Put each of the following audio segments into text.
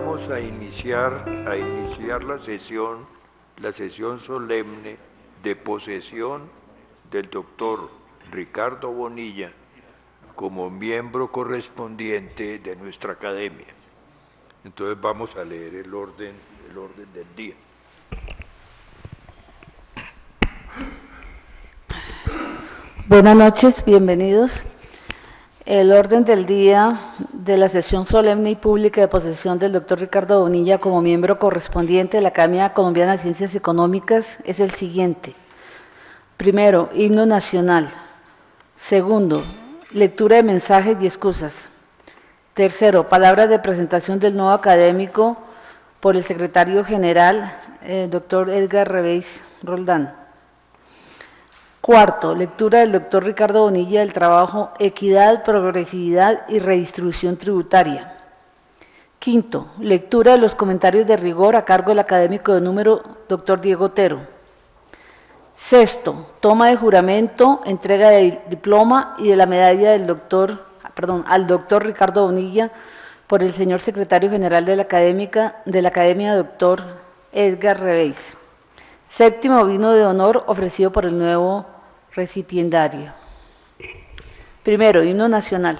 Vamos a iniciar la sesión solemne de posesión del doctor Ricardo Bonilla como miembro correspondiente de nuestra academia. Entonces vamos a leer el orden del día. Buenas noches, bienvenidos. El orden del día de la sesión solemne y pública de posesión del doctor Ricardo Bonilla como miembro correspondiente de la Academia Colombiana de Ciencias Económicas es el siguiente. Primero, himno nacional. Segundo, lectura de mensajes y excusas. Tercero, palabras de presentación del nuevo académico por el secretario general, doctor Edgar Reveis Roldán. Cuarto, lectura del doctor Ricardo Bonilla del trabajo Equidad, Progresividad y Redistribución Tributaria. Quinto, lectura de los comentarios de rigor a cargo del académico de número doctor Diego Otero. Sexto, toma de juramento, entrega del diploma y de la medalla del al doctor Ricardo Bonilla por el señor secretario general de la Academia doctor Edgar Reveis. Séptimo, vino de honor ofrecido por el nuevo recipiendario. Primero, himno nacional.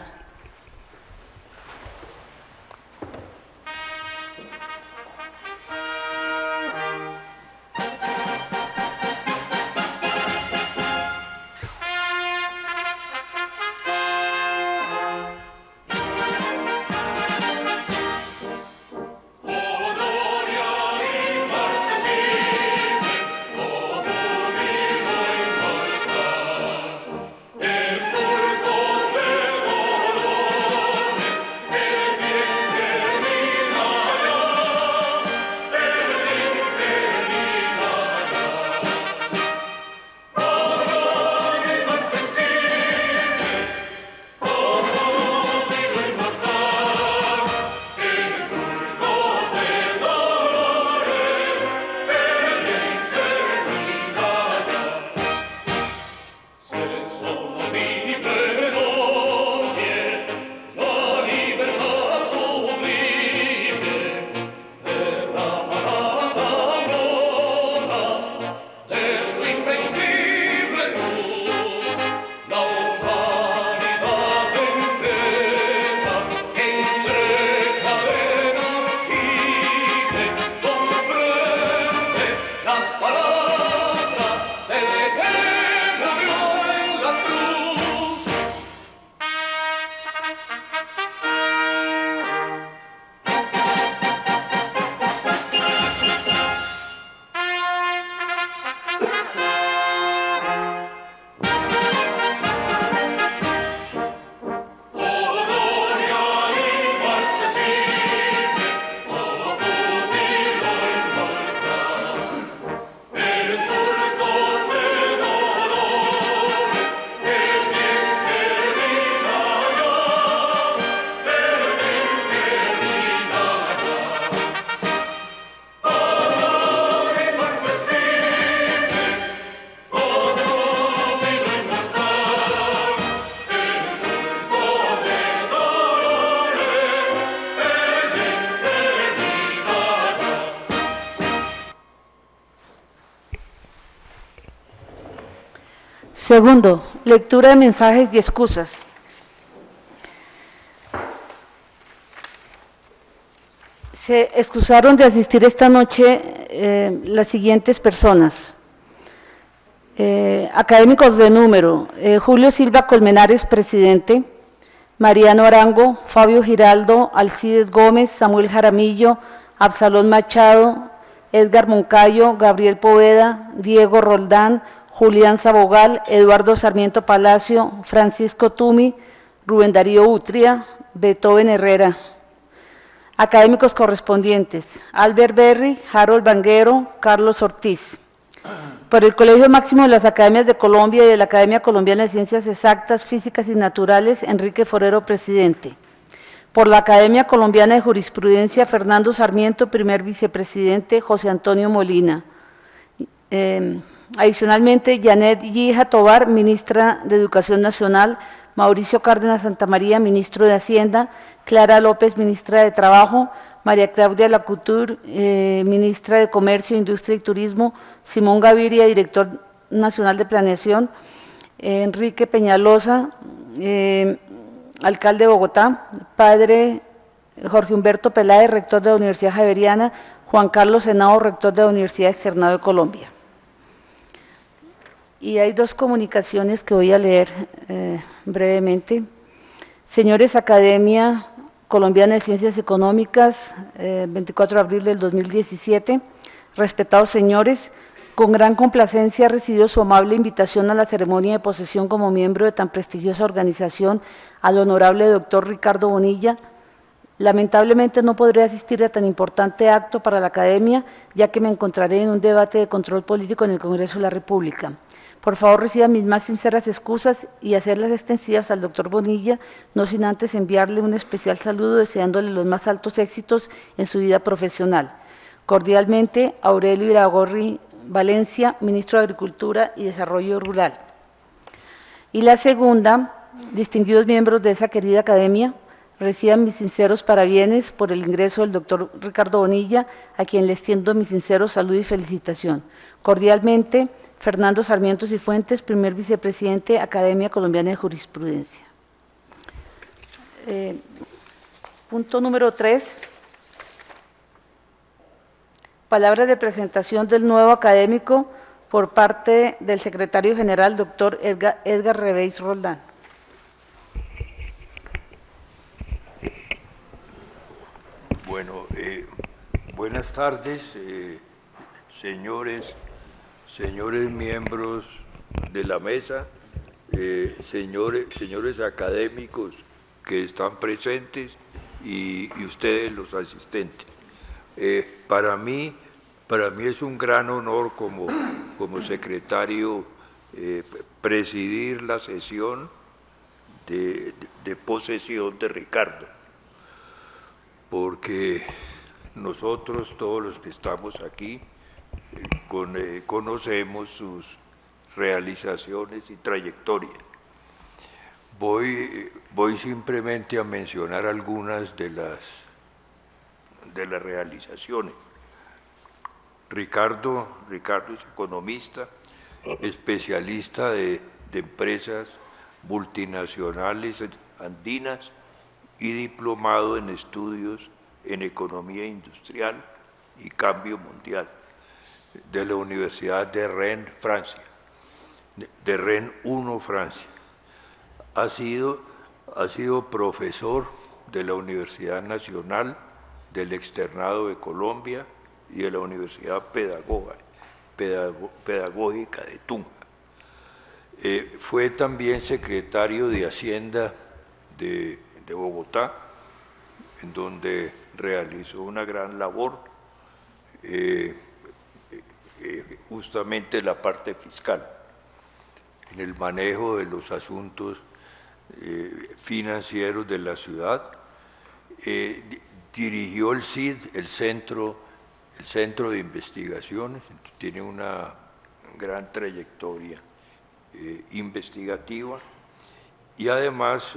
Segundo, lectura de mensajes y excusas. Se excusaron de asistir esta noche las siguientes personas. Académicos de número, Julio Silva Colmenares, presidente, Mariano Arango, Fabio Giraldo, Alcides Gómez, Samuel Jaramillo, Absalón Machado, Edgar Moncayo, Gabriel Poveda, Diego Roldán, Julián Sabogal, Eduardo Sarmiento Palacio, Francisco Tumi, Rubén Darío Utria, Beethoven Herrera. Académicos correspondientes, Albert Berry, Harold Vanguero, Carlos Ortiz. Por el Colegio Máximo de las Academias de Colombia y de la Academia Colombiana de Ciencias Exactas, Físicas y Naturales, Enrique Forero, presidente. Por la Academia Colombiana de Jurisprudencia, Fernando Sarmiento, primer vicepresidente, José Antonio Molina. Adicionalmente, Janet Yija Tobar, ministra de Educación Nacional, Mauricio Cárdenas Santamaría, ministro de Hacienda, Clara López, ministra de Trabajo, María Claudia Lacouture, ministra de Comercio, Industria y Turismo, Simón Gaviria, director nacional de Planeación, Enrique Peñalosa, alcalde de Bogotá, padre Jorge Humberto Peláez, rector de la Universidad Javeriana, Juan Carlos Henao, rector de la Universidad Externado de Colombia. Y hay dos comunicaciones que voy a leer brevemente. Señores, Academia Colombiana de Ciencias Económicas, 24 de abril del 2017. Respetados señores, con gran complacencia recibido su amable invitación a la ceremonia de posesión como miembro de tan prestigiosa organización al honorable doctor Ricardo Bonilla. Lamentablemente no podré asistir a tan importante acto para la Academia, ya que me encontraré en un debate de control político en el Congreso de la República. Por favor, reciban mis más sinceras excusas y hacerlas extensivas al doctor Bonilla, no sin antes enviarle un especial saludo, deseándole los más altos éxitos en su vida profesional. Cordialmente, Aurelio Iragorri Valencia, Ministro de Agricultura y Desarrollo Rural. Y la segunda, distinguidos miembros de esa querida Academia, reciban mis sinceros parabienes por el ingreso del doctor Ricardo Bonilla, a quien le extiendo mi sincero saludo y felicitación. Cordialmente, Fernando Sarmiento Cifuentes, primer vicepresidente, Academia Colombiana de Jurisprudencia. Punto número 3. Palabras de presentación del nuevo académico por parte del secretario general, doctor Edgar Reveis Roldán. Bueno, buenas tardes, señores miembros de la mesa, señores académicos que están presentes y ustedes los asistentes. Para mí es un gran honor como secretario presidir la sesión de posesión de Ricardo, porque nosotros, todos los que estamos aquí, conocemos sus realizaciones y trayectoria. Voy simplemente a mencionar algunas de las realizaciones. Ricardo es economista, especialista de empresas multinacionales andinas y diplomado en estudios en economía industrial y cambio mundial de la Universidad de Rennes, Francia, de Rennes 1, Francia. Ha sido profesor de la Universidad Nacional del Externado de Colombia y de la Universidad Pedagógica de Tunja. Fue también secretario de Hacienda de Bogotá, en donde realizó una gran labor, justamente la parte fiscal, en el manejo de los asuntos financieros de la ciudad. Dirigió el CID, el Centro de Investigaciones, tiene una gran trayectoria investigativa, y además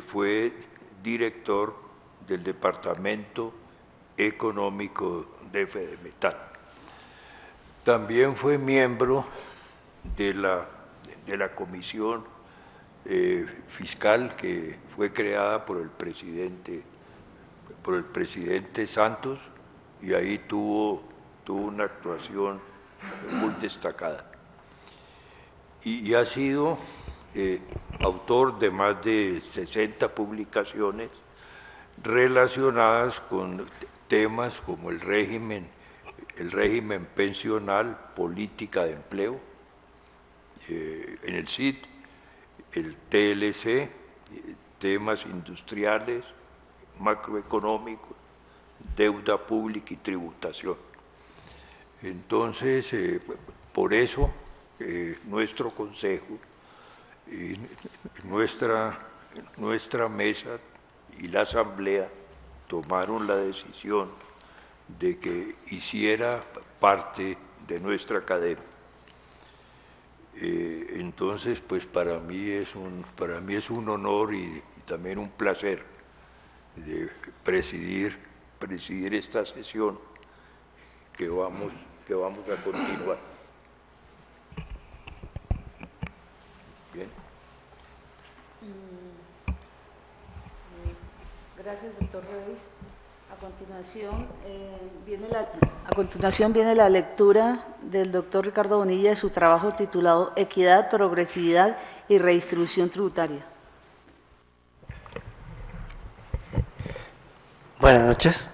fue director del Departamento Económico de Fedemetal. También fue miembro de la comisión fiscal que fue creada por el presidente Santos, y ahí tuvo una actuación muy destacada. Y ha sido autor de más de 60 publicaciones relacionadas con temas como el régimen pensional, política de empleo, en el CID, el TLC, temas industriales, macroeconómicos, deuda pública y tributación. Entonces, por eso, nuestro consejo, nuestra mesa y la asamblea tomaron la decisión de que hiciera parte de nuestra academia. Entonces, pues para mí es un honor y también un placer de presidir presidir esta sesión que vamos a continuar. Bien. Gracias, doctor Reis. A continuación viene la lectura del doctor Ricardo Bonilla de su trabajo titulado Equidad, Progresividad y Redistribución Tributaria. Buenas noches.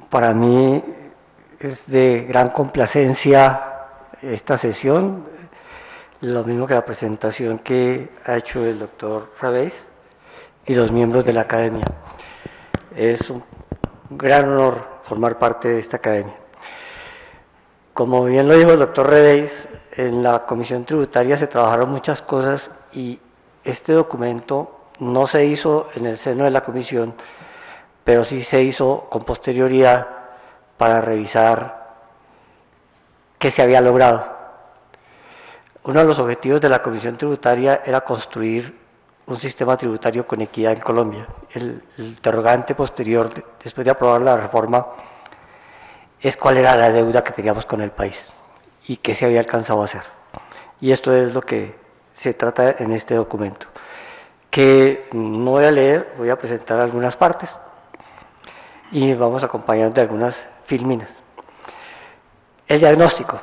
Para mí es de gran complacencia esta sesión, lo mismo que la presentación que ha hecho el doctor Reis y los miembros de la academia. Es un gran honor formar parte de esta academia. Como bien lo dijo el doctor Reis, en la Comisión Tributaria se trabajaron muchas cosas y este documento no se hizo en el seno de la comisión, pero sí se hizo con posterioridad para revisar qué se había logrado. Uno de los objetivos de la Comisión Tributaria era construir un sistema tributario con equidad en Colombia. El interrogante posterior, después de aprobar la reforma, es cuál era la deuda que teníamos con el país y qué se había alcanzado a hacer. Y esto es lo que se trata en este documento, que no voy a leer, voy a presentar algunas partes y vamos acompañando de algunas filminas. El diagnóstico.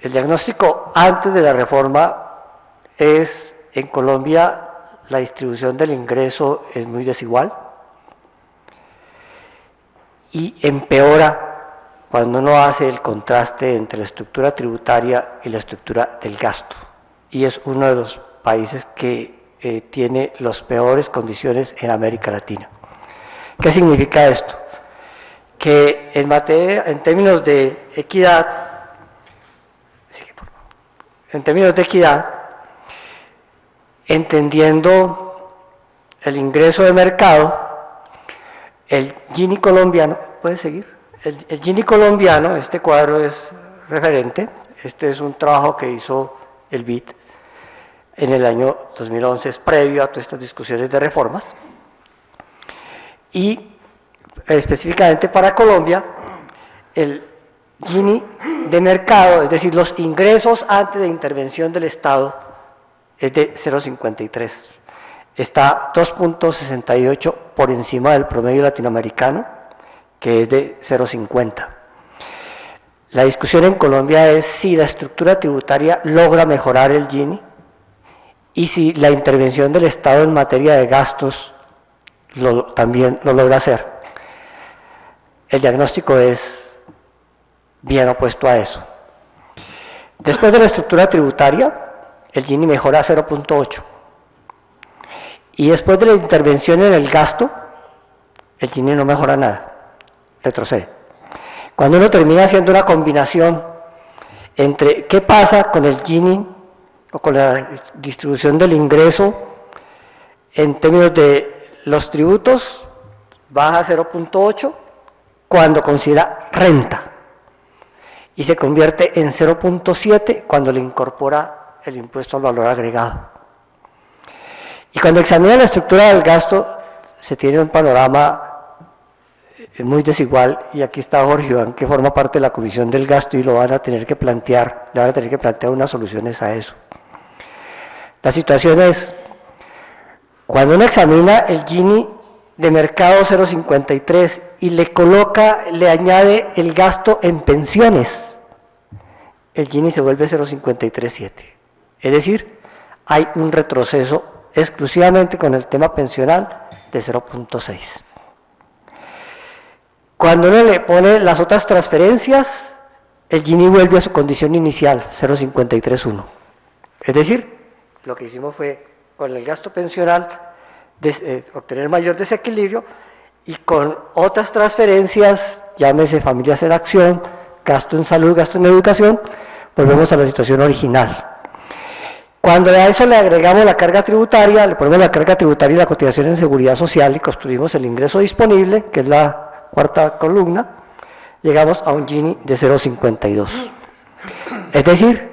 El diagnóstico antes de la reforma es, en Colombia, la distribución del ingreso es muy desigual y empeora cuando uno hace el contraste entre la estructura tributaria y la estructura del gasto. Y es uno de los países que tiene las peores condiciones en América Latina. ¿Qué significa esto? Que en términos de equidad, entendiendo el ingreso de mercado, el Gini colombiano, ¿puede seguir? El Gini colombiano, este cuadro es referente, este es un trabajo que hizo el BID en el año 2011, es previo a todas estas discusiones de reformas, y específicamente para Colombia, el Gini de mercado, es decir, los ingresos antes de intervención del Estado, es de 0,53. Está 2,68 por encima del promedio latinoamericano, que es de 0,50. La discusión en Colombia es si la estructura tributaria logra mejorar el Gini y si la intervención del Estado en materia de gastos también lo logra hacer. El diagnóstico es bien opuesto a eso. Después de la estructura tributaria, el Gini mejora a 0,8. Y después de la intervención en el gasto, el Gini no mejora nada, retrocede. Cuando uno termina haciendo una combinación entre qué pasa con el Gini o con la distribución del ingreso en términos de los tributos, baja a 0,8 cuando considera renta y se convierte en 0,7 cuando le incorpora el impuesto al valor agregado. Y cuando examina la estructura del gasto, se tiene un panorama muy desigual, y aquí está Jorge Iván, que forma parte de la Comisión del Gasto, y le van a tener que plantear unas soluciones a eso. La situación es, cuando uno examina el Gini de mercado 0,53 y le añade el gasto en pensiones, el Gini se vuelve 0,537. Es decir, hay un retroceso exclusivamente con el tema pensional de 0,6. Cuando uno le pone las otras transferencias, el Gini vuelve a su condición inicial, 0,531. Es decir, lo que hicimos fue, con el gasto pensional, obtener mayor desequilibrio, y con otras transferencias, llámese familias en acción, gasto en salud, gasto en educación, volvemos a la situación original. Cuando a eso le agregamos la carga tributaria, le ponemos la carga tributaria y la cotización en seguridad social y construimos el ingreso disponible, que es la cuarta columna, llegamos a un Gini de 0,52. Es decir,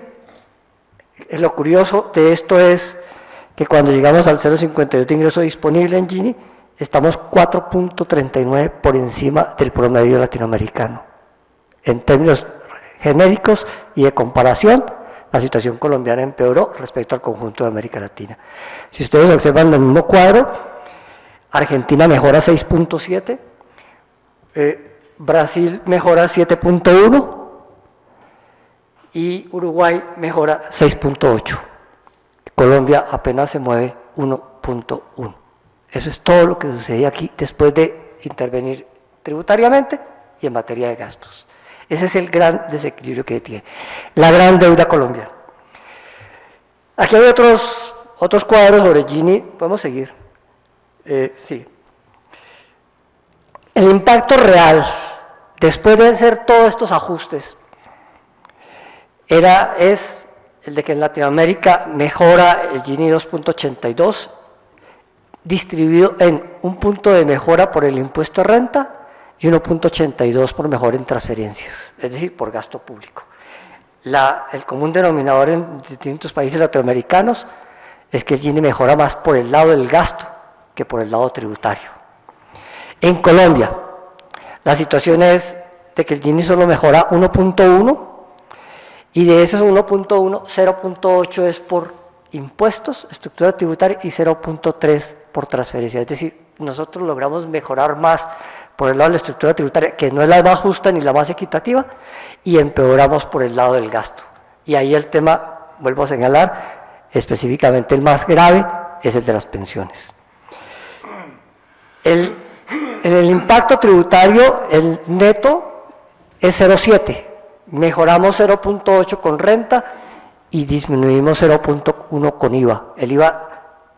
lo curioso de esto es que cuando llegamos al 0,52 de ingreso disponible en Gini, estamos 4.39 por encima del promedio latinoamericano. En términos genéricos y de comparación, la situación colombiana empeoró respecto al conjunto de América Latina. Si ustedes observan el mismo cuadro, Argentina mejora 6.7, Brasil mejora 7.1 y Uruguay mejora 6.8. Colombia apenas se mueve 1.1. Eso es todo lo que sucede aquí después de intervenir tributariamente y en materia de gastos. Ese es el gran desequilibrio que tiene. La gran deuda colombiana. Aquí hay otros cuadros sobre Gini. ¿Podemos seguir? Sí. El impacto real, después de hacer todos estos ajustes, es el de que en Latinoamérica mejora el Gini 2.82, distribuido en un punto de mejora por el impuesto de renta y 1.82 por mejora en transferencias, es decir, por gasto público. El común denominador en distintos países latinoamericanos es que el Gini mejora más por el lado del gasto que por el lado tributario. En Colombia, la situación es de que el Gini solo mejora 1.1 y de esos 1.1, 0.8 es por impuestos, estructura tributaria y 0.3 por transferencia. Es decir, nosotros logramos mejorar más por el lado de la estructura tributaria, que no es la más justa ni la más equitativa, y empeoramos por el lado del gasto. Y ahí el tema, vuelvo a señalar, específicamente el más grave es el de las pensiones. En el impacto tributario, el neto es 0.7, mejoramos 0.8 con renta y disminuimos 0.1 con IVA. El IVA,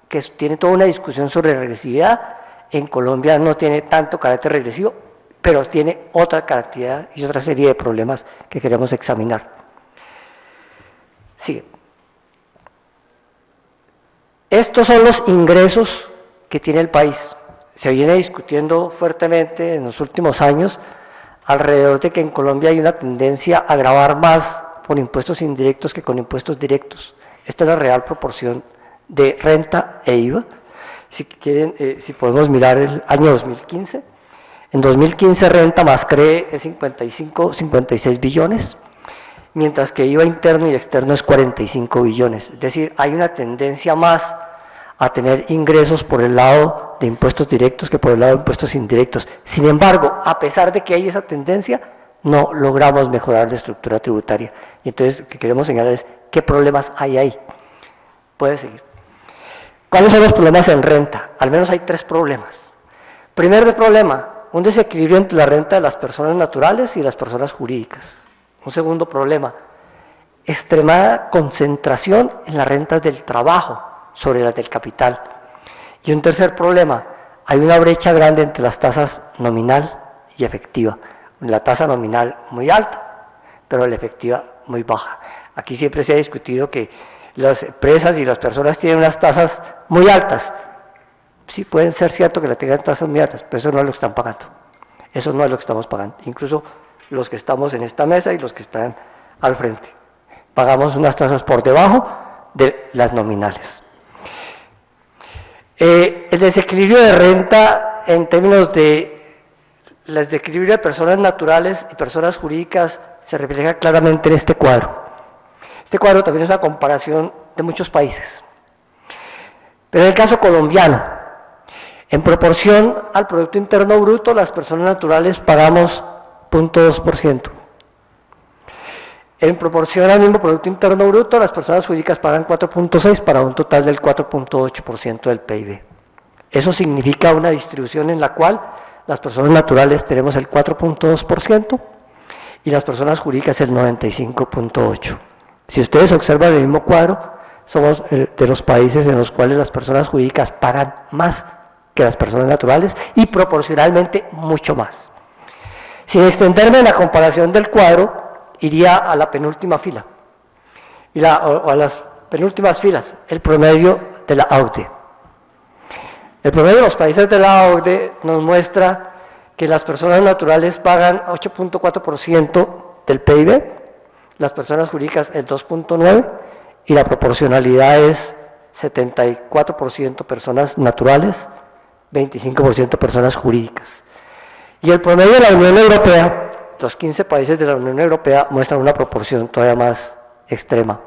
que tiene toda una discusión sobre regresividad, en Colombia no tiene tanto carácter regresivo, pero tiene otra cantidad y otra serie de problemas que queremos examinar. Sigue. Estos son los ingresos que tiene el país. Se viene discutiendo fuertemente en los últimos años alrededor de que en Colombia hay una tendencia a gravar más por impuestos indirectos que con impuestos directos. Esta es la real proporción de renta e IVA. Si quieren, si podemos mirar el año 2015, en 2015 renta más CRE es 56 billones, mientras que IVA interno y externo es 45 billones. Es decir, hay una tendencia más a tener ingresos por el lado de impuestos directos que por el lado de impuestos indirectos. Sin embargo, a pesar de que hay esa tendencia, no logramos mejorar la estructura tributaria. Y entonces lo que queremos señalar es qué problemas hay ahí. Puede seguir. ¿Cuáles son los problemas en renta? Al menos hay 3 problemas. Primer problema, un desequilibrio entre la renta de las personas naturales y las personas jurídicas. Un segundo problema, extremada concentración en las rentas del trabajo sobre las del capital. Y un tercer problema, hay una brecha grande entre las tasas nominal y efectiva. La tasa nominal muy alta, pero la efectiva muy baja. Aquí siempre se ha discutido que las empresas y las personas tienen unas tasas muy altas. Sí, pueden ser cierto que la tengan tasas muy altas, pero eso no es lo que están pagando. Eso no es lo que estamos pagando. Incluso los que estamos en esta mesa y los que están al frente. Pagamos unas tasas por debajo de las nominales. El desequilibrio de renta en términos de el desequilibrio de personas naturales y personas jurídicas se refleja claramente en este cuadro. Este cuadro también es una comparación de muchos países. Pero en el caso colombiano, en proporción al Producto Interno Bruto, las personas naturales pagamos 0.2%. En proporción al mismo Producto Interno Bruto, las personas jurídicas pagan 4.6% para un total del 4.8% del PIB. Eso significa una distribución en la cual las personas naturales tenemos el 4.2% y las personas jurídicas el 95.8%. Si ustedes observan el mismo cuadro, somos de los países en los cuales las personas jurídicas pagan más que las personas naturales y proporcionalmente mucho más. Sin extenderme en la comparación del cuadro, iría a la penúltima fila o a las penúltimas filas, el promedio de la OCDE. El promedio de los países de la OCDE nos muestra que las personas naturales pagan 8.4% del PIB, las personas jurídicas el 2.9% y la proporcionalidad es 74% personas naturales, 25% personas jurídicas. Y el promedio de la Unión Europea, los 15 países de la Unión Europea muestran una proporción todavía más extrema.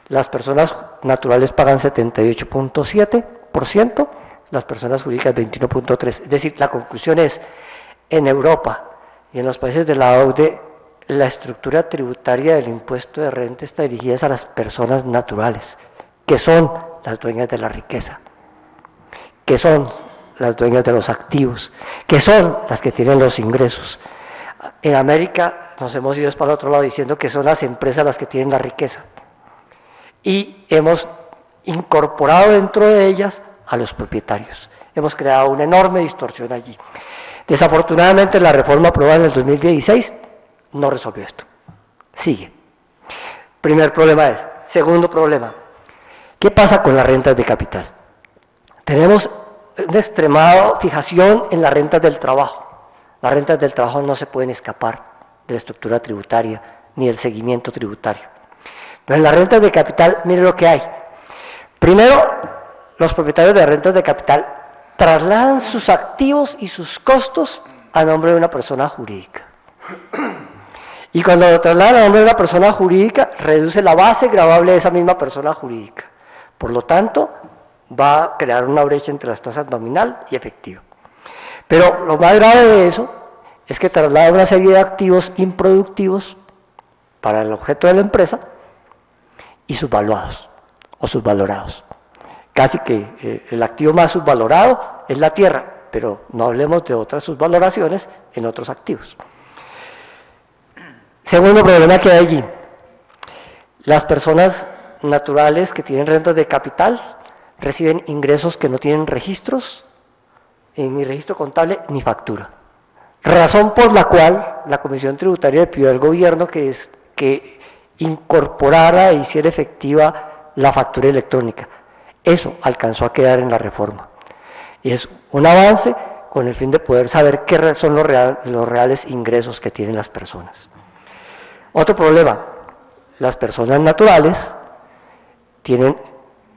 Las personas naturales pagan 78.7%, las personas jurídicas 21.3%. Es decir, la conclusión es, en Europa y en los países de la OCDE, la estructura tributaria del impuesto de renta está dirigida a las personas naturales, que son las dueñas de la riqueza, que son las dueñas de los activos, que son las que tienen los ingresos. En América nos hemos ido para el otro lado diciendo que son las empresas las que tienen la riqueza y hemos incorporado dentro de ellas a los propietarios. Hemos creado una enorme distorsión allí. Desafortunadamente la reforma aprobada en el 2016 no resolvió esto. Sigue. Primer problema es. Segundo problema, ¿qué pasa con las rentas de capital? Tenemos una extremada fijación en las rentas del trabajo. Las rentas del trabajo no se pueden escapar de la estructura tributaria ni del seguimiento tributario. Pero en las rentas de capital, mire lo que hay. Primero, los propietarios de rentas de capital trasladan sus activos y sus costos a nombre de una persona jurídica. Y cuando lo trasladan a nombre de una persona jurídica, reduce la base gravable de esa misma persona jurídica. Por lo tanto, va a crear una brecha entre las tasas nominal y efectiva. Pero lo más grave de eso es que traslada una serie de activos improductivos para el objeto de la empresa y subvaluados o subvalorados. Casi que el activo más subvalorado es la tierra, pero no hablemos de otras subvaloraciones en otros activos. Segundo problema que hay allí, las personas naturales que tienen rentas de capital reciben ingresos que no tienen registros, ni registro contable, ni factura. Razón por la cual la Comisión Tributaria le pidió al gobierno que incorporara e hiciera efectiva la factura electrónica. Eso alcanzó a quedar en la reforma. Y es un avance con el fin de poder saber qué son los reales ingresos que tienen las personas. Otro problema, las personas naturales tienen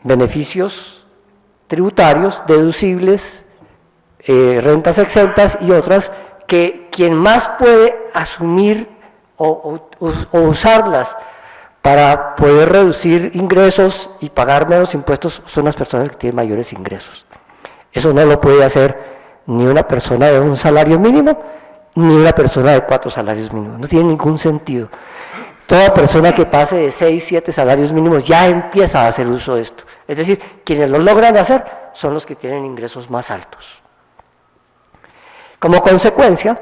beneficios tributarios deducibles, rentas exentas y otras que quien más puede asumir o usarlas para poder reducir ingresos y pagar menos impuestos son las personas que tienen mayores ingresos. Eso no lo puede hacer ni una persona de un salario mínimo ni una persona de 4 salarios mínimos, no tiene ningún sentido. Toda persona que pase de 6, 7 salarios mínimos ya empieza a hacer uso de esto. Es decir, quienes lo logran hacer son los que tienen ingresos más altos. Como consecuencia,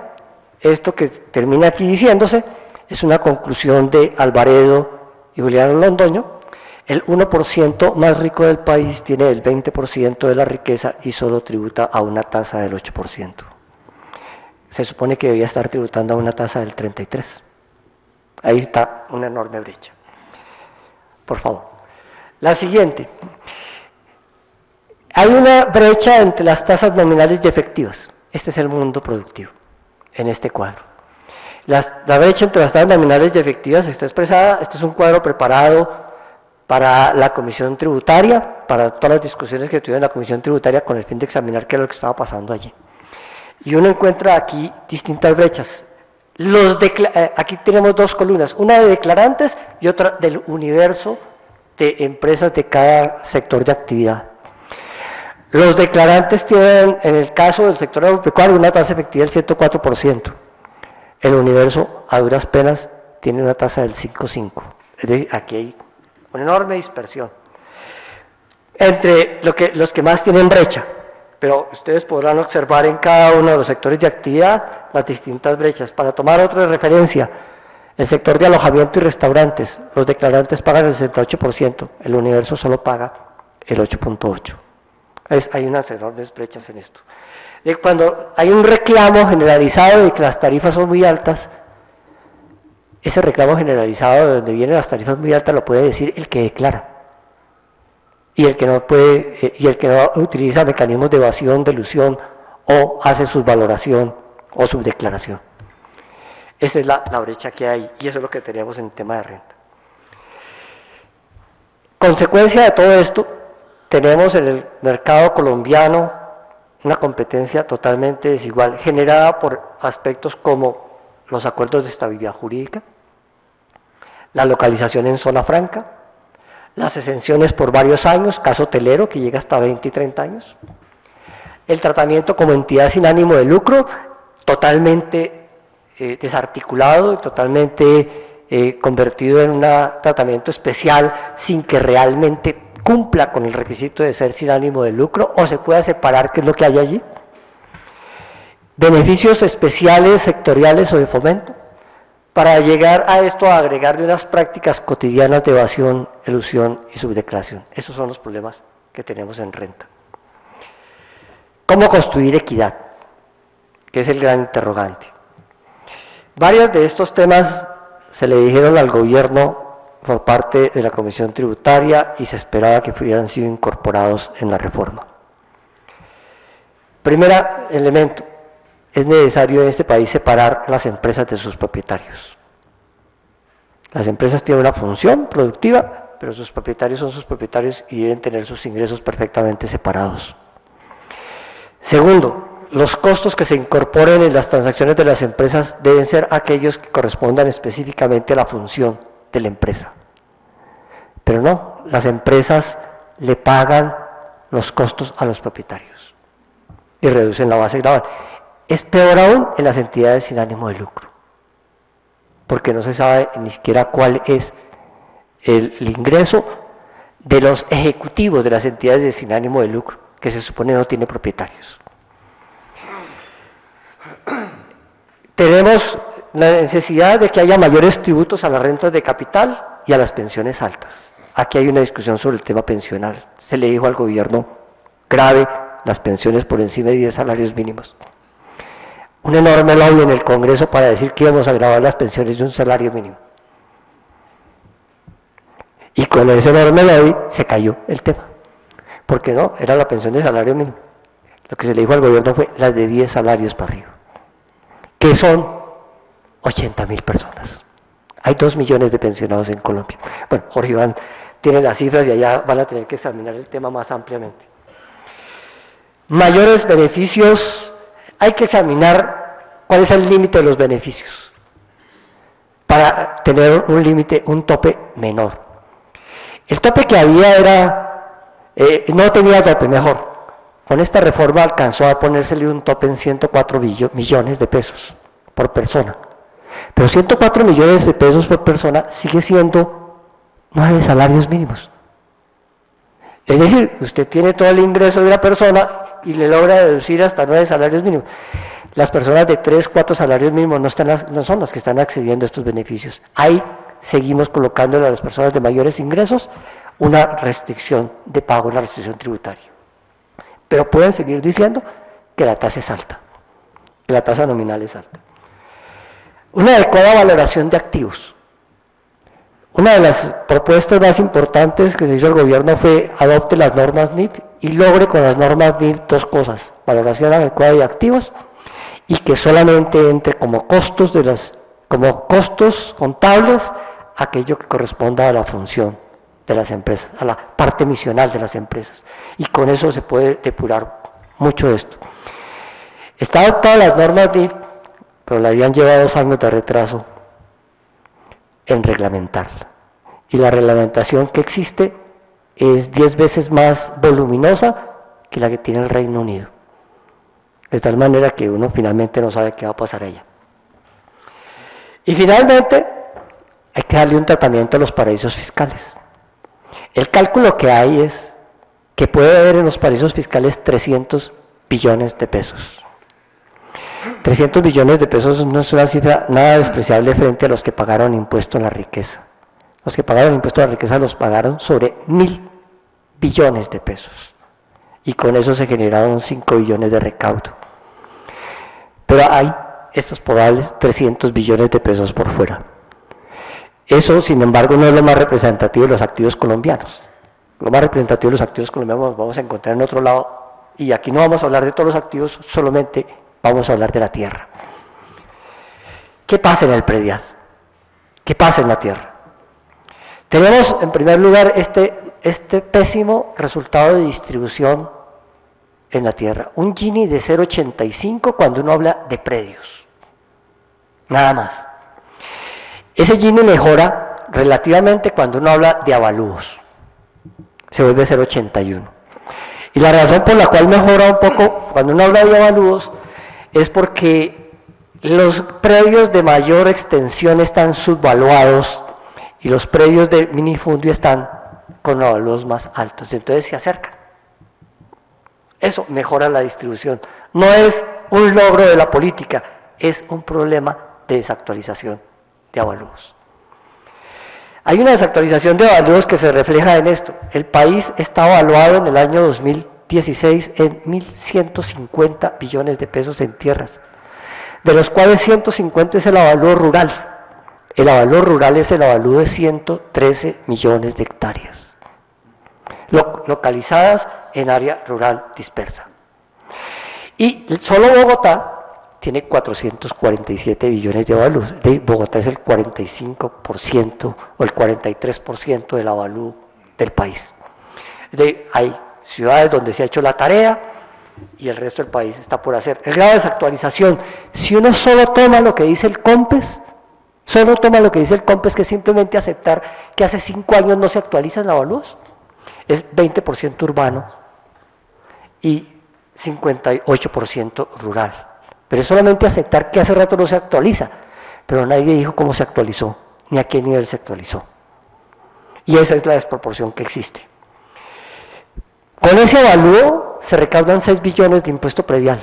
esto que termina aquí diciéndose es una conclusión de Alvaredo y Juliano Londoño: el 1% más rico del país tiene el 20% de la riqueza y solo tributa a una tasa del 8%. Se supone que debería estar tributando a una tasa del 33%. Ahí está una enorme brecha. Por favor. La siguiente. Hay una brecha entre las tasas nominales y efectivas. Este es el mundo productivo, en este cuadro. La brecha entre las tasas nominales y efectivas está expresada. Este es un cuadro preparado para la Comisión Tributaria, para todas las discusiones que tuvieron en la Comisión Tributaria con el fin de examinar qué es lo que estaba pasando allí. Y uno encuentra aquí distintas brechas. Aquí tenemos 2 columnas, una de declarantes y otra del universo de empresas de cada sector de actividad. Los declarantes tienen, en el caso del sector agropecuario, una tasa efectiva del 104%. El universo, a duras penas, tiene una tasa del 5,5%. Es decir, aquí hay una enorme dispersión entre los que más tienen brecha. Pero ustedes podrán observar en cada uno de los sectores de actividad las distintas brechas. Para tomar otro de referencia, el sector de alojamiento y restaurantes, los declarantes pagan el 68%, el universo solo paga el 8,8%. Hay unas enormes brechas en esto. Cuando hay un reclamo generalizado de que las tarifas son muy altas, ese reclamo generalizado de donde vienen las tarifas muy altas lo puede decir el que declara. Y el que no utiliza mecanismos de evasión, de elusión o hace subvaloración o subdeclaración. Esa es la brecha que hay y eso es lo que teníamos en el tema de renta. Consecuencia de todo esto, tenemos en el mercado colombiano una competencia totalmente desigual, generada por aspectos como los acuerdos de estabilidad jurídica, la localización en zona franca, las exenciones por varios años, caso hotelero que llega hasta 20 y 30 años, el tratamiento como entidad sin ánimo de lucro, totalmente desarticulado y totalmente convertido en un tratamiento especial sin que realmente cumpla con el requisito de ser sin ánimo de lucro o se pueda separar qué es lo que hay allí. Beneficios especiales, sectoriales o de fomento, para llegar a esto a agregarle unas prácticas cotidianas de evasión, elusión y subdeclaración. Esos son los problemas que tenemos en renta. ¿Cómo construir equidad? Que es el gran interrogante. Varios de estos temas se le dijeron al gobierno por parte de la Comisión Tributaria y se esperaba que hubieran sido incorporados en la reforma. Primer elemento, es necesario en este país separar las empresas de sus propietarios. Las empresas tienen una función productiva, pero sus propietarios son sus propietarios y deben tener sus ingresos perfectamente separados. Segundo, los costos que se incorporen en las transacciones de las empresas deben ser aquellos que correspondan específicamente a la función de la empresa. Pero no, las empresas le pagan los costos a los propietarios y reducen la base gradual. Es peor aún en las entidades sin ánimo de lucro, porque no se sabe ni siquiera cuál es el ingreso de los ejecutivos de las entidades de sin ánimo de lucro, que se supone no tiene propietarios. Tenemos la necesidad de que haya mayores tributos a las rentas de capital y a las pensiones altas. Aquí hay una discusión sobre el tema pensional. Se le dijo al gobierno, grave las pensiones por encima de 10 salarios mínimos. Un enorme lobby en el Congreso para decir que íbamos a gravar las pensiones de un salario mínimo. Y con ese enorme lobby se cayó el tema. Porque no, era la pensión de salario mínimo. Lo que se le dijo al gobierno fue las de 10 salarios para arriba, que son 80.000 personas. Hay 2 millones de pensionados en Colombia. Bueno, Jorge Iván tiene las cifras y allá van a tener que examinar el tema más ampliamente. Mayores beneficios, hay que examinar cuál es el límite de los beneficios para tener un límite, un tope menor. El tope que había no tenía tope, mejor. Con esta reforma alcanzó a ponérsele un tope en 104 millones de pesos por persona. Pero 104 millones de pesos por persona sigue siendo 9 salarios mínimos. Es decir, usted tiene todo el ingreso de una persona y le logra deducir hasta 9 salarios mínimos. Las personas de 3, 4 salarios mínimos no son las que están accediendo a estos beneficios. Ahí seguimos colocándole a las personas de mayores ingresos una restricción de pago, una restricción tributaria. Pero pueden seguir diciendo que la tasa es alta, que la tasa nominal es alta. Una adecuada valoración de activos. Una de las propuestas más importantes que se hizo el gobierno fue adopte las normas NIF y logre con las normas NIF 2 cosas: valoración adecuada de activos y que solamente entre como costos contables aquello que corresponda a la función de las empresas, a la parte misional de las empresas, y con eso se puede depurar mucho de esto. Está adoptada las normas NIF, pero le habían llevado 2 años de retraso en reglamentarla. Y la reglamentación que existe es 10 veces más voluminosa que la que tiene el Reino Unido. De tal manera que uno finalmente no sabe qué va a pasar a ella. Y finalmente, hay que darle un tratamiento a los paraísos fiscales. El cálculo que hay es que puede haber en los paraísos fiscales 300 billones de pesos. 300 billones de pesos no es una cifra nada despreciable frente a los que pagaron impuesto a la riqueza. Los que pagaron impuesto a la riqueza los pagaron sobre 1.000 billones de pesos. Y con eso se generaron 5 billones de recaudo. Pero hay estos probables 300 billones de pesos por fuera. Eso, sin embargo, no es lo más representativo de los activos colombianos. Lo más representativo de los activos colombianos los vamos a encontrar en otro lado. Y aquí no vamos a hablar de todos los activos, solamente vamos a hablar de la tierra. ¿Qué pasa en el predial? ¿Qué pasa en la tierra? Tenemos, en primer lugar, este este pésimo resultado de distribución en la tierra. Un Gini de 0,85 cuando uno habla de predios. Nada más. Ese Gini mejora relativamente cuando uno habla de avalúos. Se vuelve 0,81. Y la razón por la cual mejora un poco cuando uno habla de avalúos es porque los predios de mayor extensión están subvaluados y los predios de minifundio están con avalúos más altos, entonces se acercan. Eso mejora la distribución. No es un logro de la política, es un problema de desactualización de avalúos. Hay una desactualización de avalúos que se refleja en esto. El país está evaluado en el año 2016 en 1.150 billones de pesos en tierras, de los cuales 150 es el avalúo rural. El avalúo rural es el avalúo de 113 millones de hectáreas, localizadas en área rural dispersa. Y solo Bogotá tiene 447 billones de avalúos. Bogotá es el 45% o el 43% del avalúo del país. Hay ciudades donde se ha hecho la tarea y el resto del país está por hacer. El grado de desactualización, si uno solo toma lo que dice el COMPES, que es simplemente aceptar que hace 5 años no se actualizan avalúos, es 20% urbano y 58% rural. Pero es solamente aceptar que hace rato no se actualiza, pero nadie dijo cómo se actualizó, ni a qué nivel se actualizó. Y esa es la desproporción que existe. Con ese avalúo se recaudan 6 billones de impuesto predial.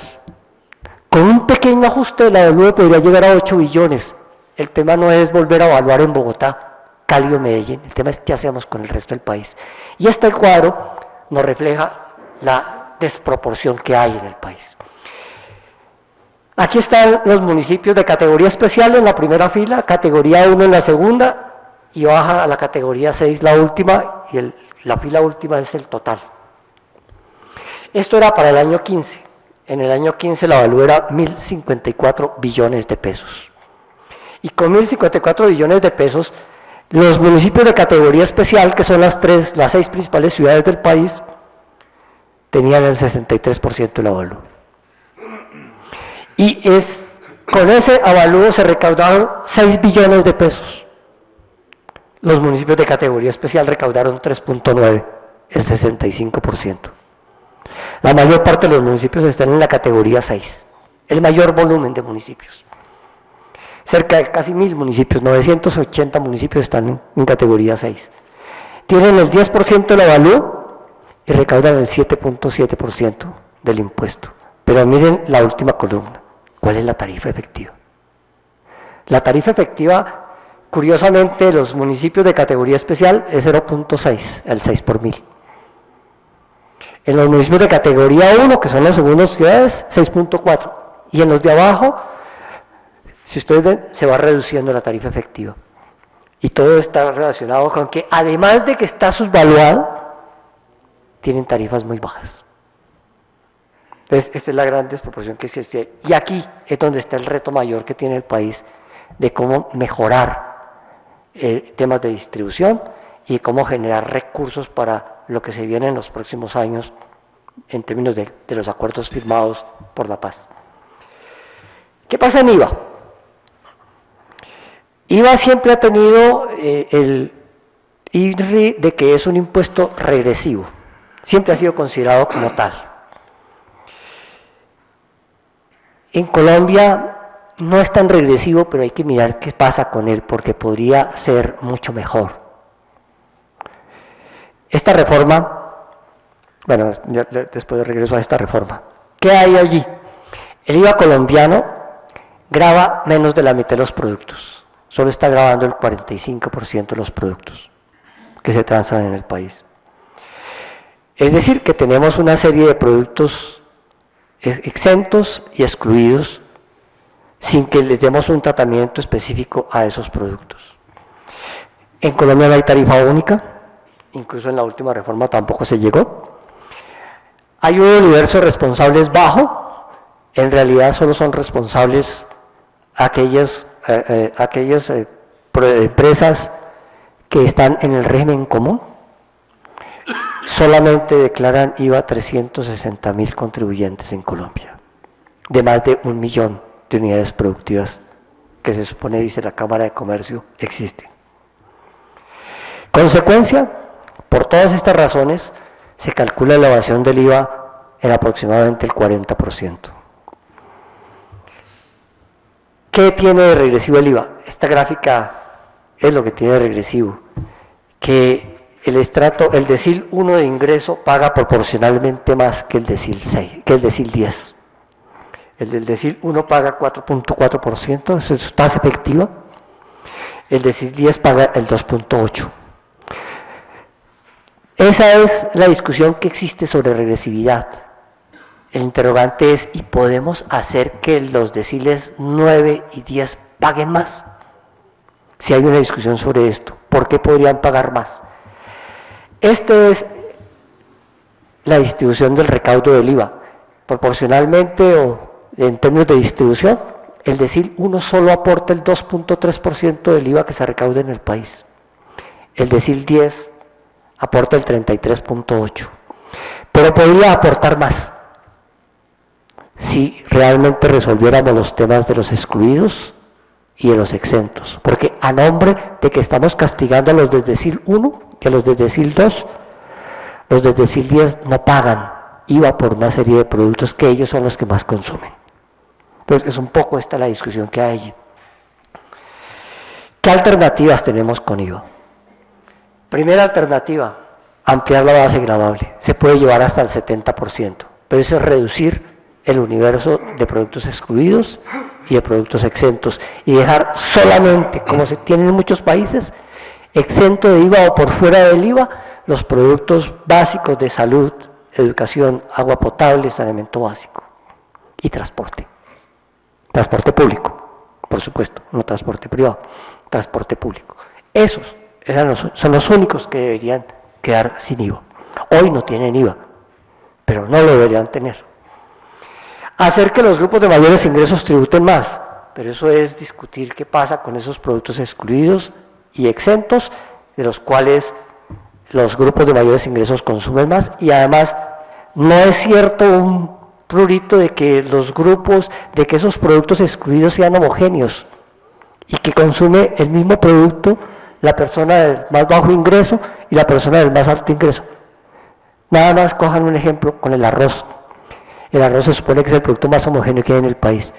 Con un pequeño ajuste el avalúo podría llegar a 8 billones. El tema no es volver a evaluar en Bogotá, Cali o Medellín, el tema es qué hacemos con el resto del país. Y este cuadro nos refleja la desproporción que hay en el país. Aquí están los municipios de categoría especial en la primera fila, categoría 1 en la segunda, y baja a la categoría 6 la última, y la fila última es el total. Esto era para el año 15. En el año 15 la avalúo era 1.054 billones de pesos. Y con 1.054 billones de pesos, los municipios de categoría especial, que son las 6 principales ciudades del país, tenían el 63% del avalúo. Y con ese avalúo se recaudaron 6 billones de pesos. Los municipios de categoría especial recaudaron 3.9, el 65%. La mayor parte de los municipios están en la categoría 6, el mayor volumen de municipios. Cerca de casi 1.000 municipios, 980 municipios están en categoría 6. Tienen el 10% del avalúo y recaudan el 7.7% del impuesto. Pero miren la última columna, ¿cuál es la tarifa efectiva? La tarifa efectiva, curiosamente, de los municipios de categoría especial es 0.6, el 6 por 1.000. En los municipios de categoría 1, que son las segundas ciudades, 6.4. Y en los de abajo, si ustedes ven, se va reduciendo la tarifa efectiva. Y todo está relacionado con que, además de que está subvaluado, tienen tarifas muy bajas. Entonces, esta es la gran desproporción que existe. Y aquí es donde está el reto mayor que tiene el país de cómo mejorar temas de distribución y cómo generar recursos para lo que se viene en los próximos años en términos de los acuerdos firmados por la paz. ¿Qué pasa en IVA? IVA siempre ha tenido el IRRI de que es un impuesto regresivo, siempre ha sido considerado como tal. En Colombia no es tan regresivo, pero hay que mirar qué pasa con él, porque podría ser mucho mejor. Esta reforma, bueno, después regreso a esta reforma, ¿qué hay allí? El IVA colombiano grava menos de la mitad de los productos, solo está gravando el 45% de los productos que se transan en el país. Es decir, que tenemos una serie de productos exentos y excluidos sin que les demos un tratamiento específico a esos productos. En Colombia no hay tarifa única, incluso en la última reforma tampoco se llegó. Hay un universo de responsables bajo, en realidad solo son responsables aquellas empresas que están en el régimen común. solamente declaran IVA 360.000 contribuyentes en Colombia, de más de 1 millón de unidades productivas que se supone, dice la Cámara de Comercio, existen. Consecuencia, por todas estas razones, se calcula la evasión del IVA en aproximadamente el 40%. ¿Qué tiene de regresivo el IVA? Esta gráfica es lo que tiene de regresivo, que el decil 1 de ingreso paga proporcionalmente más que el decil 6, que el decil 10. El del decil 1 paga 4.4%, esa es su tasa efectiva. El decil 10 paga el 2.8%. Esa es la discusión que existe sobre regresividad. El interrogante es, ¿y podemos hacer que los deciles 9 y 10 paguen más? Si hay una discusión sobre esto, ¿por qué podrían pagar más? Esta es la distribución del recaudo del IVA. Proporcionalmente o en términos de distribución, el decil 1 solo aporta el 2.3% del IVA que se recauda en el país. El decil 10 aporta el 33.8%. Pero podría aportar más si realmente resolviéramos los temas de los excluidos y de los exentos. Porque a nombre de que estamos castigando a los del decil 1 y a los del decil 2, los del decil 10 no pagan IVA por una serie de productos que ellos son los que más consumen. Entonces es un poco esta la discusión que hay allí. ¿Qué alternativas tenemos con IVA? Primera alternativa, ampliar la base gravable. Se puede llevar hasta el 70%, pero eso es reducir el universo de productos excluidos y de productos exentos y dejar solamente, como se tiene en muchos países, exento de IVA o por fuera del IVA, los productos básicos de salud, educación, agua potable, saneamiento básico y transporte. Transporte público, por supuesto, no transporte privado, transporte público. Esos son los únicos que deberían quedar sin IVA. Hoy no tienen IVA, pero no lo deberían tener. Hacer que los grupos de mayores ingresos tributen más, pero eso es discutir qué pasa con esos productos excluidos y exentos, de los cuales los grupos de mayores ingresos consumen más, y además no es cierto un prurito de que los grupos, de que esos productos excluidos sean homogéneos y que consume el mismo producto la persona del más bajo ingreso y la persona del más alto ingreso. Nada más cojan un ejemplo con el arroz. El arroz se supone que es el producto más homogéneo que hay en el país,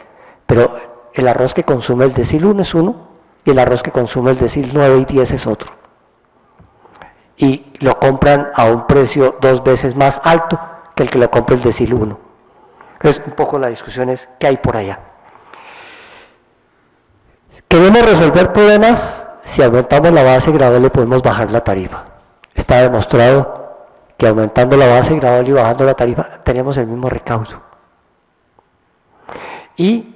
pero el arroz que consume el decil 1 es uno y el arroz que consume el decil 9 y 10 es otro. Y lo compran a un precio 2 veces más alto que el que lo compra el decil 1. Entonces, un poco la discusión es qué hay por allá. Queremos resolver problemas, si aumentamos la base gravable podemos bajar la tarifa. Está demostrado que aumentando la base gravable y bajando la tarifa tenemos el mismo recaudo. Y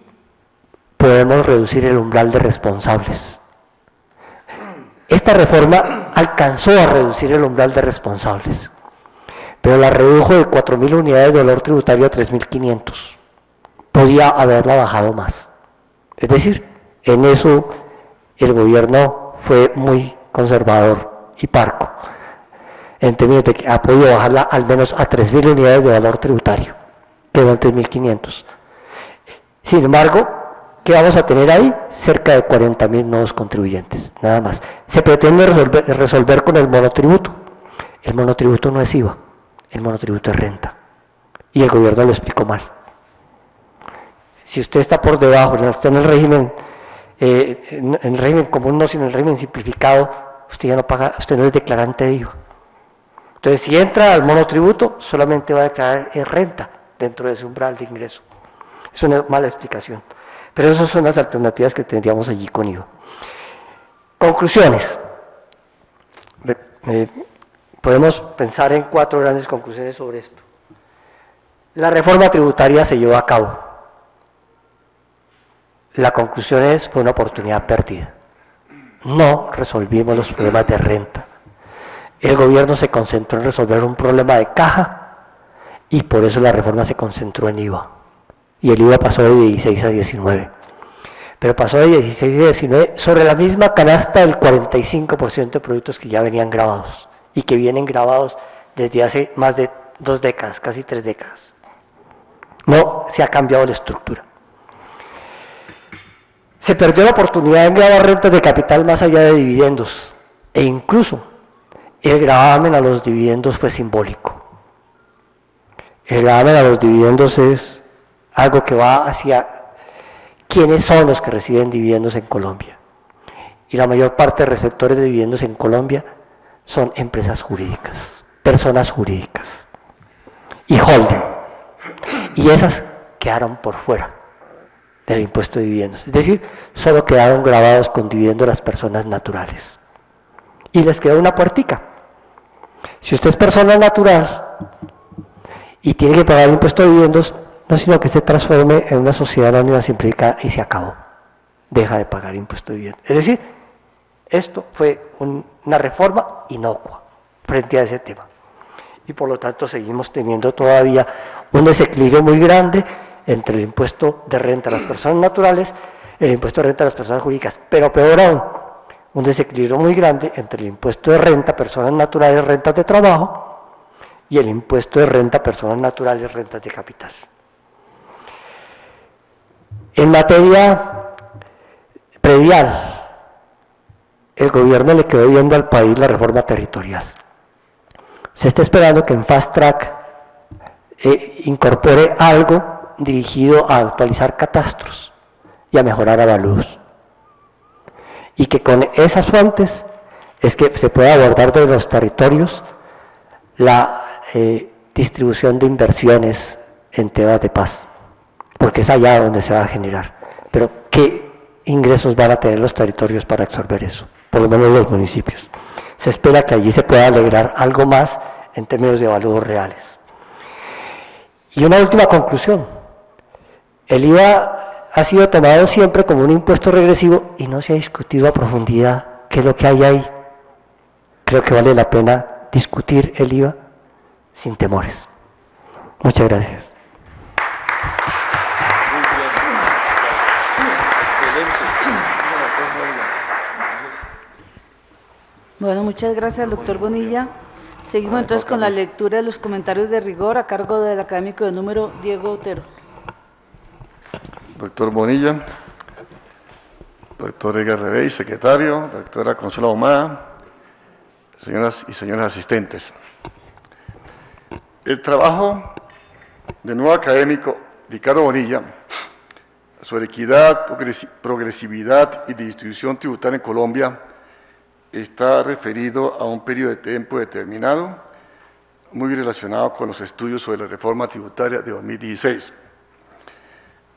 podemos reducir el umbral de responsables. Esta reforma alcanzó a reducir el umbral de responsables, pero la redujo de 4.000 unidades de valor tributario a 3.500. Podía haberla bajado más. Es decir, en eso el gobierno fue muy conservador y parco, en términos de que ha podido bajarla al menos a 3.000 unidades de valor tributario, quedó en 3.500. Sin embargo, ¿qué vamos a tener ahí? Cerca de 40.000 nuevos contribuyentes, nada más. Se pretende resolver con el monotributo. El monotributo no es IVA, el monotributo es renta. Y el gobierno lo explicó mal. Si usted está por debajo, está en el régimen, en el régimen común no, sino en el régimen simplificado, usted ya no paga, usted no es declarante de IVA. Entonces, si entra al monotributo, solamente va a declarar renta dentro de ese umbral de ingreso. Es una mala explicación. Pero esas son las alternativas que tendríamos allí con IVA. Conclusiones. Podemos pensar en 4 grandes conclusiones sobre esto. La reforma tributaria se llevó a cabo. La conclusión es, fue una oportunidad perdida. No resolvimos los problemas de renta. El gobierno se concentró en resolver un problema de caja y por eso la reforma se concentró en IVA. Y el IVA pasó de 16 a 19. Pero pasó de 16 a 19 sobre la misma canasta del 45% de productos que ya venían grabados y que vienen grabados desde hace más de 2 décadas, casi 3 décadas. No se ha cambiado la estructura. Se perdió la oportunidad de grabar rentas de capital más allá de dividendos, e incluso el gravamen a los dividendos fue simbólico. El gravamen a los dividendos es algo que va hacia quiénes son los que reciben dividendos en Colombia. Y la mayor parte de receptores de dividendos en Colombia son empresas jurídicas, personas jurídicas y holding. Y esas quedaron por fuera del impuesto de dividendos. Es decir, solo quedaron grabados con dividendos las personas naturales. Y les quedó una puertica. Si usted es persona natural y tiene que pagar el impuesto de dividendos, no es sino que se transforme en una sociedad anónima simplificada y se acabó. Deja de pagar impuesto de dividendos. Es decir, esto fue una reforma inocua frente a ese tema. Y por lo tanto seguimos teniendo todavía un desequilibrio muy grande entre el impuesto de renta a las personas naturales y el impuesto de renta a las personas jurídicas. Pero peor aún, un desequilibrio muy grande entre el impuesto de renta a personas naturales, rentas de trabajo, y el impuesto de renta a personas naturales, rentas de capital. En materia predial, el gobierno le quedó viendo al país la reforma territorial. Se está esperando que en Fast Track incorpore algo dirigido a actualizar catastros y a mejorar avalúos. Y que con esas fuentes es que se pueda abordar de los territorios la distribución de inversiones en temas de paz, porque es allá donde se va a generar. Pero ¿qué ingresos van a tener los territorios para absorber eso? Por lo menos los municipios. Se espera que allí se pueda lograr algo más en términos de valores reales. Y una última conclusión. El IVA ha sido tomado siempre como un impuesto regresivo y no se ha discutido a profundidad qué es lo que hay ahí. Creo que vale la pena discutir el IVA sin temores. Muchas gracias. Bueno, muchas gracias, doctor Bonilla. Seguimos entonces con la lectura de los comentarios de rigor a cargo del académico de número Diego Otero. Doctor Bonilla, doctor Edgar Rebey, secretario, doctora Consuela Ahumada, señoras y señores asistentes. El trabajo del nuevo académico Ricardo Bonilla sobre equidad, progresividad y distribución tributaria en Colombia está referido a un periodo de tiempo determinado, muy relacionado con los estudios sobre la reforma tributaria de 2016.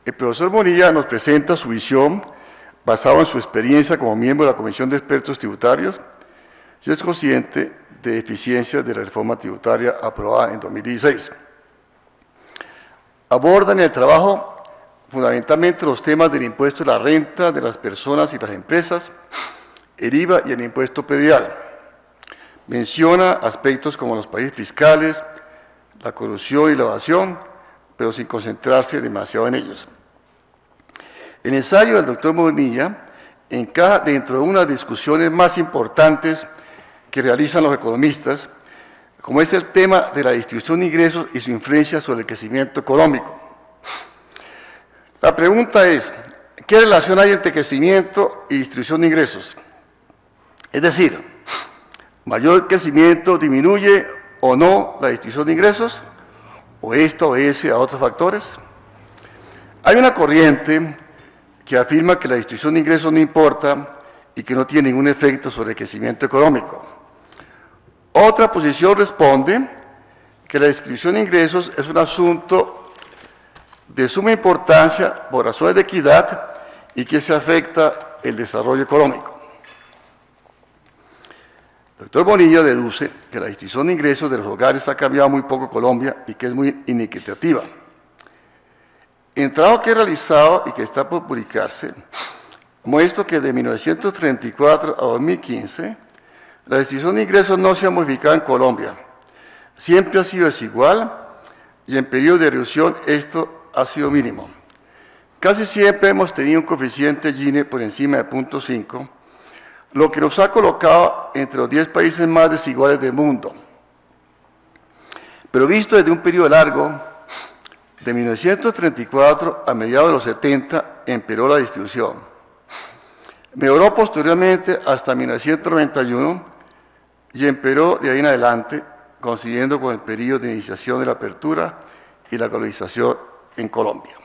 El profesor Bonilla nos presenta su visión basada en su experiencia como miembro de la Comisión de Expertos Tributarios y es consciente de deficiencias de la reforma tributaria aprobada en 2016. Abordan en el trabajo fundamentalmente los temas del impuesto de la renta de las personas y las empresas, el IVA y el impuesto predial. Menciona aspectos como los paraísos fiscales, la corrupción y la evasión, pero sin concentrarse demasiado en ellos. El ensayo del doctor Bonilla encaja dentro de una de las discusiones más importantes que realizan los economistas, como es el tema de la distribución de ingresos y su influencia sobre el crecimiento económico. La pregunta es, ¿qué relación hay entre crecimiento y distribución de ingresos? Es decir, ¿mayor crecimiento disminuye o no la distribución de ingresos? ¿O esto obedece a otros factores? Hay una corriente que afirma que la distribución de ingresos no importa y que no tiene ningún efecto sobre el crecimiento económico. Otra posición responde que la distribución de ingresos es un asunto de suma importancia por razones de equidad y que se afecta el desarrollo económico. El doctor Bonilla deduce que la distribución de ingresos de los hogares ha cambiado muy poco en Colombia y que es muy inequitativa. En el trabajo que he realizado y que está por publicarse, muestro que de 1934 a 2015, la distribución de ingresos no se ha modificado en Colombia. Siempre ha sido desigual y en periodo de erosión esto ha sido mínimo. Casi siempre hemos tenido un coeficiente Gini por encima de 0.5, lo que nos ha colocado entre los 10 países más desiguales del mundo. Pero visto desde un periodo largo, de 1934 a mediados de los 70 empeoró la distribución. Mejoró posteriormente hasta 1991 y empeoró de ahí en adelante, coincidiendo con el periodo de iniciación de la apertura y la colonización en Colombia.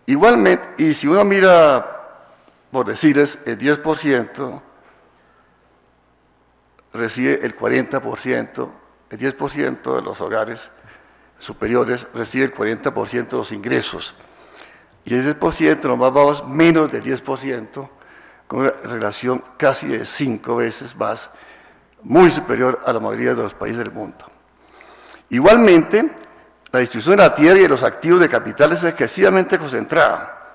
Igualmente, y si uno mira, por decirles, el 10% recibe el 40%, el 10% de los hogares superiores recibe el 40% de los ingresos, y el 10%, los más bajos, menos del 10%, con una relación casi de 5 veces más, muy superior a la mayoría de los países del mundo. Igualmente, la distribución de la tierra y de los activos de capital es excesivamente concentrada.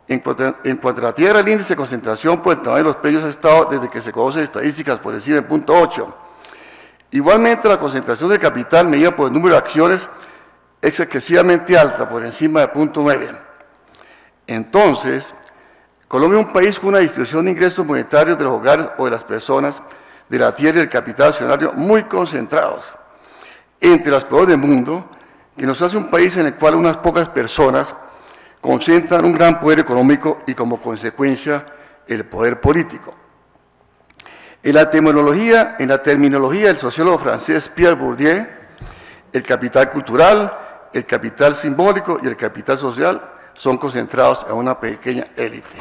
En cuanto a la tierra, el índice de concentración por el tamaño de los predios ha estado, desde que se conocen estadísticas, por encima del 0.8. Igualmente, la concentración de capital medida por el número de acciones es excesivamente alta, por encima de 0.9. Entonces, Colombia es un país con una distribución de ingresos monetarios de los hogares o de las personas, de la tierra y del capital accionario muy concentrados, entre las peores del mundo, que nos hace un país en el cual unas pocas personas concentran un gran poder económico y como consecuencia el poder político. En la terminología del sociólogo francés Pierre Bourdieu, el capital cultural, el capital simbólico y el capital social son concentrados en una pequeña élite.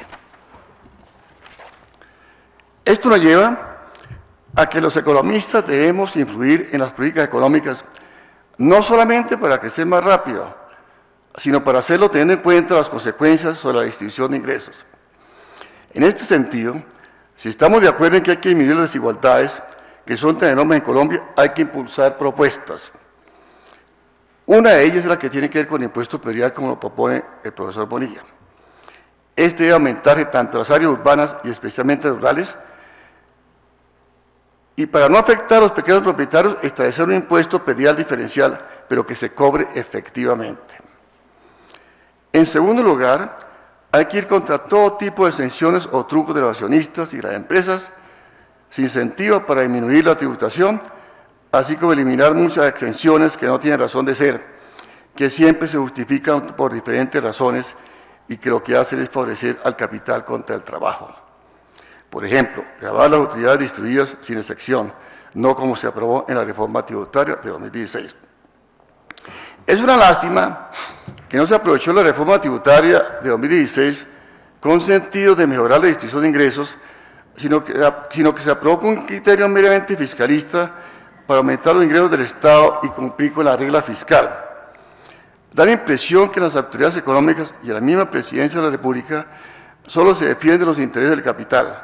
Esto nos lleva a que los economistas debemos influir en las políticas económicas, no solamente para crecer más rápido, sino para hacerlo teniendo en cuenta las consecuencias sobre la distribución de ingresos. En este sentido, si estamos de acuerdo en que hay que disminuir las desigualdades, que son tan enormes en Colombia, hay que impulsar propuestas. Una de ellas es la que tiene que ver con el impuesto predial, como lo propone el profesor Bonilla. Este debe aumentar tanto las áreas urbanas y especialmente rurales, y para no afectar a los pequeños propietarios, establecer un impuesto predial diferencial, pero que se cobre efectivamente. En segundo lugar, hay que ir contra todo tipo de exenciones o trucos de los accionistas y las empresas, sin incentivo para disminuir la tributación, así como eliminar muchas exenciones que no tienen razón de ser, que siempre se justifican por diferentes razones y que lo que hacen es favorecer al capital contra el trabajo. Por ejemplo, gravar las utilidades distribuidas sin excepción, no como se aprobó en la reforma tributaria de 2016. Es una lástima que no se aprovechó la reforma tributaria de 2016 con sentido de mejorar la distribución de ingresos, sino que se aprobó con un criterio meramente fiscalista para aumentar los ingresos del Estado y cumplir con la regla fiscal. Da la impresión que las autoridades económicas y la misma Presidencia de la República solo se defienden los intereses del capital.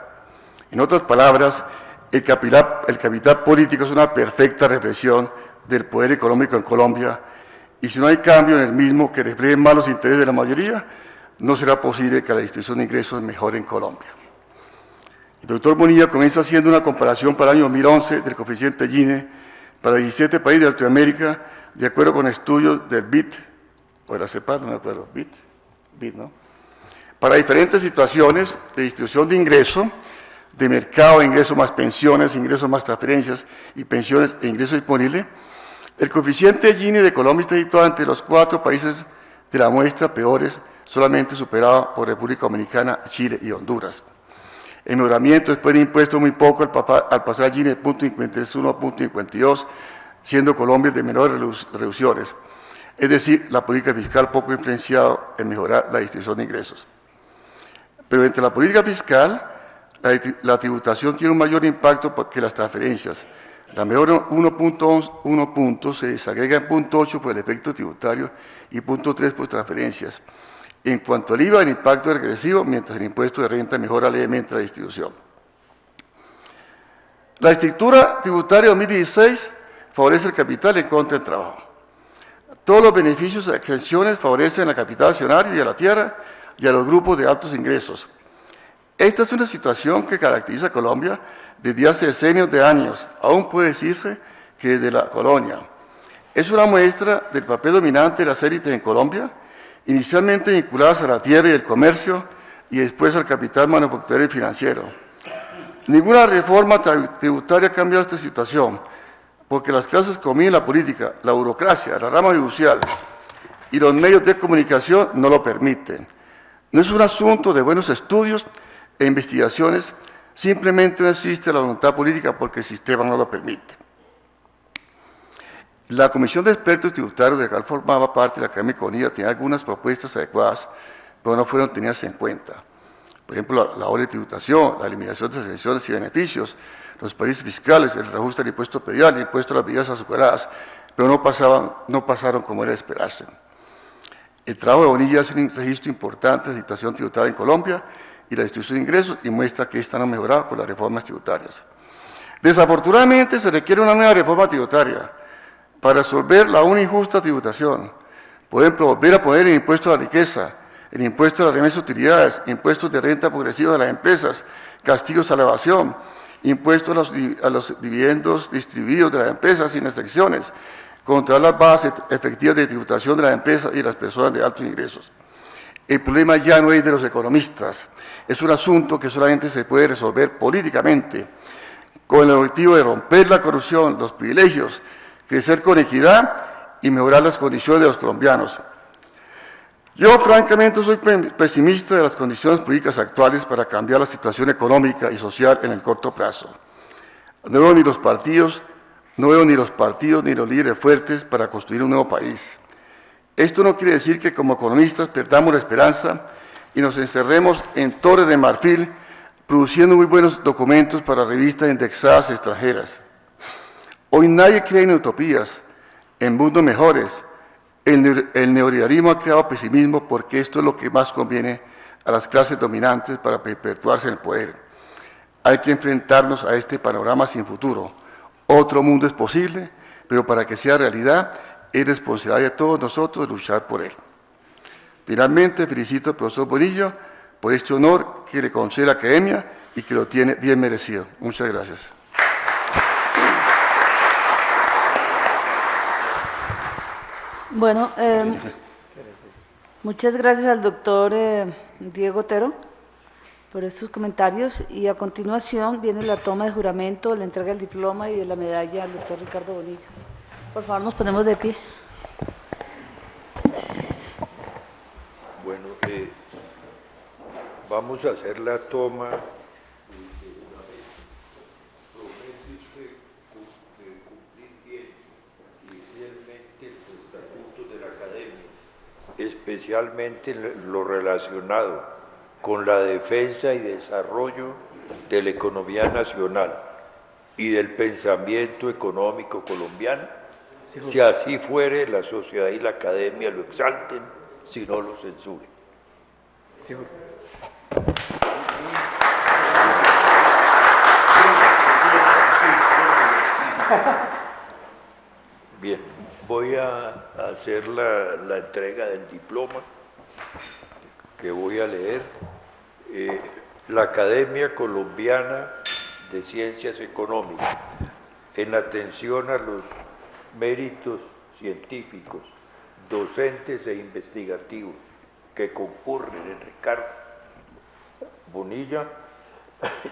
En otras palabras, el capital político es una perfecta represión del poder económico en Colombia, y si no hay cambio en el mismo que refleje más los intereses de la mayoría, no será posible que la distribución de ingresos mejore en Colombia. El doctor Bonilla comienza haciendo una comparación para el año 2011 del coeficiente Gini para 17 países de Latinoamérica, de acuerdo con estudios del BID, o de la CEPAD, no me acuerdo, BID, ¿no? Para diferentes situaciones de distribución de ingresos, de mercado de ingresos más pensiones, ingresos más transferencias y pensiones e ingresos disponibles, el coeficiente Gini de Colombia está situado entre los 4 países de la muestra peores, solamente superado por República Dominicana, Chile y Honduras. El mejoramiento después de impuestos muy poco al pasar a Gini de 0.51 a 0.52, siendo Colombia el de menores reducciones. Es decir, la política fiscal poco influenciada en mejorar la distribución de ingresos. Pero entre la política fiscal, la tributación tiene un mayor impacto que las transferencias. La mejora 1.1 puntos se desagrega en 0.8 por el efecto tributario y 0.3 por transferencias. En cuanto al IVA, el impacto es regresivo, mientras el impuesto de renta mejora levemente la distribución. La estructura tributaria 2016 favorece el capital en contra del trabajo. Todos los beneficios y exenciones favorecen al capital accionario y a la tierra y a los grupos de altos ingresos. Esta es una situación que caracteriza a Colombia desde hace decenios de años, aún puede decirse que desde la colonia. Es una muestra del papel dominante de las élites en Colombia, inicialmente vinculadas a la tierra y el comercio, y después al capital manufacturero y financiero. Ninguna reforma tributaria ha cambiado esta situación, porque las clases que dominan la política, la burocracia, la rama judicial y los medios de comunicación no lo permiten. No es un asunto de buenos estudios e investigaciones, simplemente no existe la voluntad política porque el sistema no lo permite. La Comisión de Expertos Tributarios de la cual formaba parte de la Academia de Bonilla tenía algunas propuestas adecuadas, pero no fueron tenidas en cuenta. Por ejemplo, la doble tributación, la eliminación de exenciones y beneficios, los paraísos fiscales, el reajuste del impuesto predial, el impuesto a las bebidas azucaradas, pero no pasaron como era de esperarse. El trabajo de Bonilla hace un registro importante de la situación tributaria en Colombia y la distribución de ingresos y muestra que esta no ha mejorado con las reformas tributarias. Desafortunadamente se requiere una nueva reforma tributaria para resolver la aún injusta tributación. Por ejemplo, volver a poner el impuesto a la riqueza, el impuesto a las remesas de utilidades, impuestos de renta progresiva de las empresas, castigos a la evasión, impuestos a los dividendos distribuidos de las empresas sin excepciones, controlar las bases efectivas de tributación de las empresas y de las personas de altos ingresos. El problema ya no es de los economistas, es un asunto que solamente se puede resolver políticamente, con el objetivo de romper la corrupción, los privilegios, crecer con equidad y mejorar las condiciones de los colombianos. Yo, francamente, soy pesimista de las condiciones políticas actuales para cambiar la situación económica y social en el corto plazo. No veo ni los partidos ni los líderes fuertes para construir un nuevo país. Esto no quiere decir que como economistas perdamos la esperanza y nos encerremos en torres de marfil produciendo muy buenos documentos para revistas indexadas extranjeras. Hoy nadie cree en utopías, en mundos mejores. El neoliberalismo ha creado pesimismo porque esto es lo que más conviene a las clases dominantes para perpetuarse en el poder. Hay que enfrentarnos a este panorama sin futuro. Otro mundo es posible, pero para que sea realidad, es responsabilidad de todos nosotros luchar por él. Finalmente, felicito al profesor Bonilla por este honor que le concede la Academia y que lo tiene bien merecido. Muchas gracias. Bueno, muchas gracias al doctor Diego Otero por estos comentarios y a continuación viene la toma de juramento, la entrega del diploma y de la medalla al doctor Ricardo Bonilla. Por favor, nos ponemos de pie. Bueno, vamos a hacer la toma. Especialmente lo relacionado con la defensa y desarrollo de la economía nacional y del pensamiento económico colombiano. Si así fuere, la sociedad y la academia lo exalten, si no lo censuren. Bien, voy a hacer la entrega del diploma que voy a leer. La Academia Colombiana de Ciencias Económicas, en atención a los méritos científicos, docentes e investigativos que concurren en Ricardo Bonilla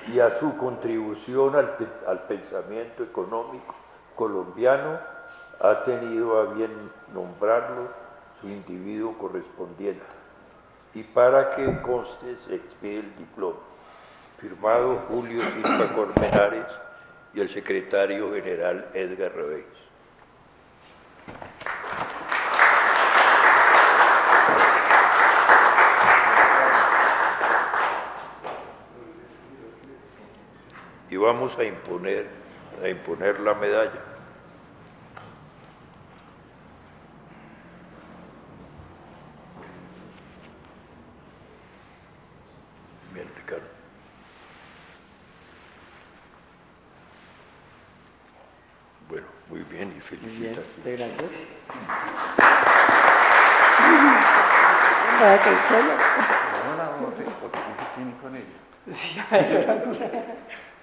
y a su contribución al pensamiento económico colombiano, ha tenido a bien nombrarlo su individuo correspondiente. Y para que conste se expide el diploma, firmado Julio Silva Colmenares y el secretario general Edgar Reveis. Y vamos a imponer la medalla. Bien, Ricardo. Bueno, muy bien y felicitaciones. Muchas gracias.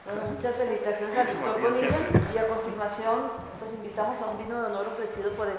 Bueno, muchas felicitaciones al doctor Bonilla y a continuación pues invitamos a un vino de honor ofrecido por él.